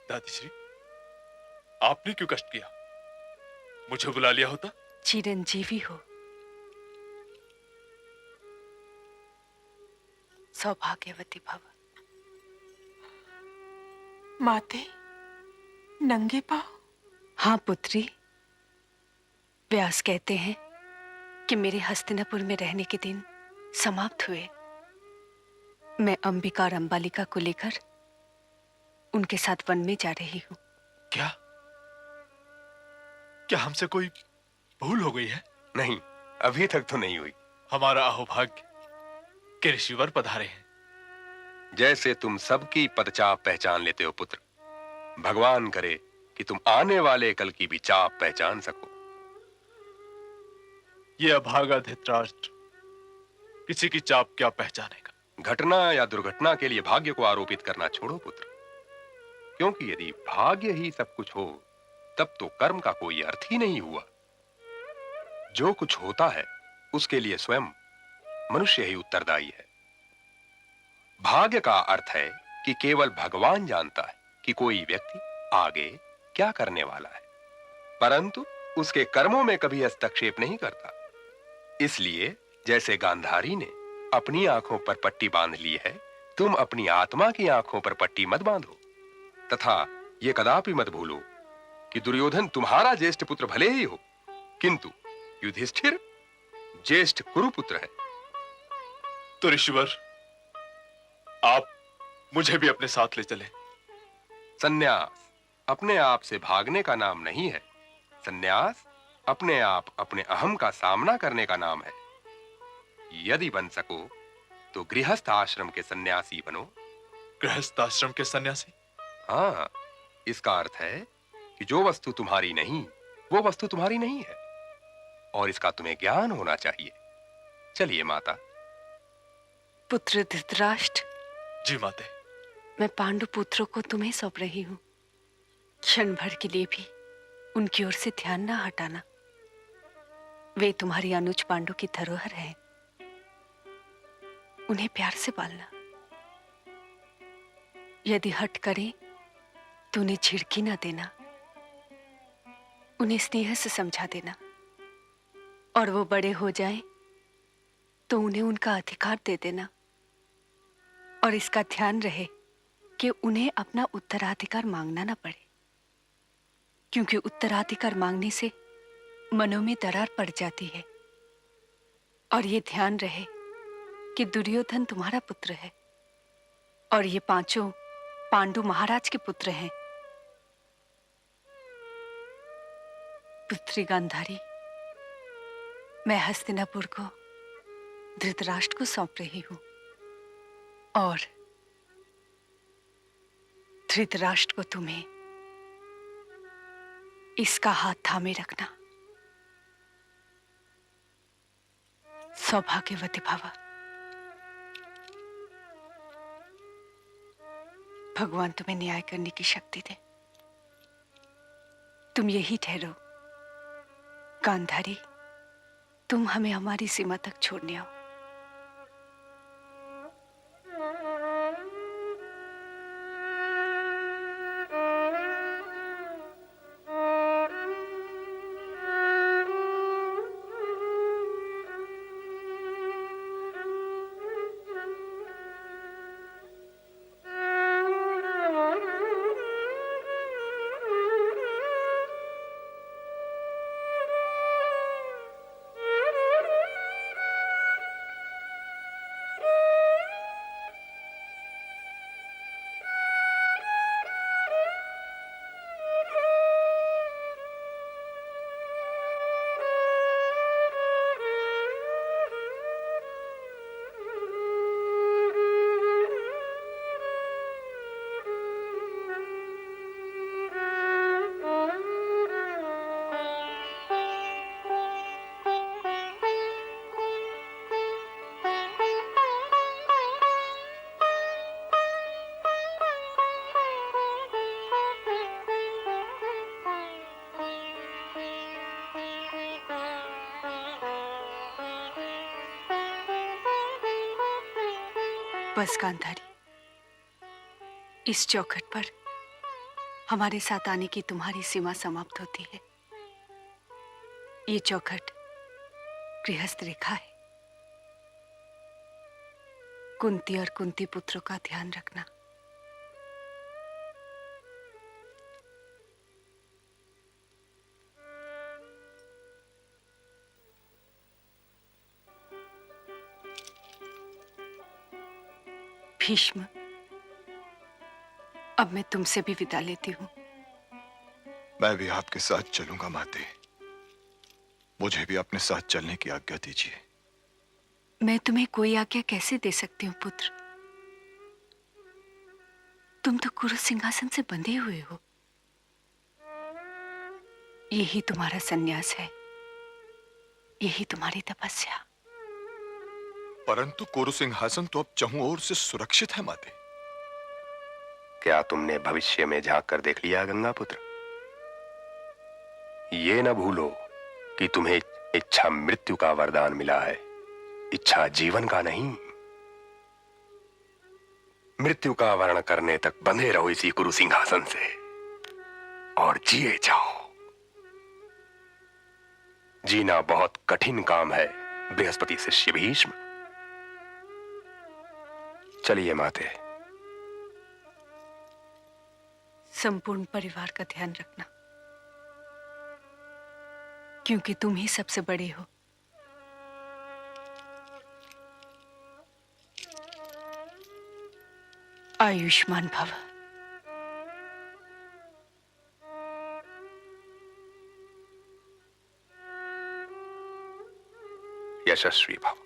दादीश्री, आपने क्यों कष्ट किया? मुझे बुला लिया होता। चिरंजीवी हो, सौभाग्यवती भव। माते, नंगे पांव? हाँ पुत्री, व्यास कहते हैं कि मेरे हस्तिनापुर में रहने के दिन समाप्त हुए। मैं अंबिका और अंबालिका को लेकर उनके साथ वन में जा रही हूँ। क्या क्या हमसे कोई भूल हो गई है? नहीं, अभी तक तो नहीं हुई। हमारा अहोभाग्य कि ऋषिवर पधारे हैं। जैसे तुम सबकी पदचाप पहचान लेते हो पुत्र, भगवान करे कि तुम आने वाले कल की भी चाप पहचान सको। ये अभागा धृतराष्ट्र किसी की चाप क्या पहचानेगा? घटना या दुर्घटना के लिए भाग्य को आरोपित करना छोड़ो पुत्र, क्योंकि यदि भाग्य ही सब कुछ हो तब तो कर्म का कोई अर्थ ही नहीं हुआ। जो कुछ होता है उसके लिए स्वयं मनुष्य ही उत्तरदायी है। भाग्य का अर्थ है कि केवल भगवान जानता है कि कोई व्यक्ति आगे क्या करने वाला है, परंतु उसके कर्मों में कभी हस्तक्षेप नहीं करता। इसलिए जैसे गांधारी ने अपनी आंखों पर पट्टी बांध ली है, तुम अपनी आत्मा की आंखों पर पट्टी मत बांधो। तथा यह कदापि मत भूलो कि दुर्योधन तुम्हारा ज्येष्ठ पुत्र भले ही हो, किंतु युधिष्ठिर ज्येष्ठ कुरुपुत्र है। तो ऋषिवर, आप मुझे भी अपने साथ ले चले। सन्यास अपने आप से भागने का नाम नहीं है। सन्यास अपने आप अपने अहम का सामना करने का नाम है। यदि बन सको तो गृहस्थ आश्रम के सन्यासी बनो। गृहस्थ आश्रम के सन्यासी? हाँ, इसका अर्थ है कि जो वस्तु तुम्हारी नहीं वो वस्तु तुम्हारी नहीं है, और इसका तुम्हें ज्ञान होना चाहिए। चलिए माता। पुत्र धृतराष्ट्र। जी माते। मैं पांडु पुत्रों को तुम्हें सौंप रही हूँ। क्षण भर के लिए भी उनकी ओर से ध्यान ना हटाना। वे तुम्हारी अनुज पांडु की धरोहर हैं। उन्हें प्यार से पालना। यदि हट करें तो उन्हें झिड़की ना देना। उन्हें स्नेह से समझा देना, और वो बड़े हो जाएं तो उन्हें उनका अधिकार दे देना। और इसका ध्यान रहे कि उन्हें अपना उत्तराधिकार मांगना ना पड़े, क्योंकि उत्तराधिकार मांगने से मनों में दरार पड़ जाती है। और ये ध्यान रहे कि दुर्योधन तुम्हारा पुत्र है और ये पांचों पांडु महाराज के पुत्र हैं। पुत्री गांधारी, मैं हस्तिनापुर को धृतराष्ट्र को सौंप रही हूं, और धृतराष्ट्र को तुम्हें इसका हाथ थामे रखना। सौभाग्यवती भव। भगवान तुम्हें न्याय करने की शक्ति दे। तुम यही ठहरो। गांधारी, तुम हमें हमारी सीमा तक छोड़ने आओ। बस गांधारी, इस चौखट पर हमारे साथ आने की तुम्हारी सीमा समाप्त होती है। ये चौखट गृहस्थ रेखा है। कुंती और कुंती पुत्रों का ध्यान रखना। भीष्म, अब मैं तुमसे भी विदा लेती हूँ। मैं भी आपके साथ चलूंगा माते। मुझे भी अपने साथ चलने की आज्ञा दीजिए। मैं तुम्हें कोई आज्ञा कैसे दे सकती हूँ पुत्र? तुम तो कुरु सिंहासन से बंधे हुए हो। यही तुम्हारा संन्यास है, यही तुम्हारी तपस्या। परंतु कुरु सिंहासन तो अब चहुं ओर से सुरक्षित है माते। क्या तुमने भविष्य में झांक कर देख लिया गंगा पुत्र? ये न भूलो कि तुम्हें इच्छा मृत्यु का वरदान मिला है, इच्छा जीवन का नहीं। मृत्यु का वर्ण करने तक बंधे रहो इसी कुरु सिंहासन से और जिए जाओ। जीना बहुत कठिन काम है बृहस्पति शिष्य भीष्म। चलिए माते। संपूर्ण परिवार का ध्यान रखना, क्योंकि तुम ही सबसे बड़े हो। आयुष्मान भव। यशस्वी भव।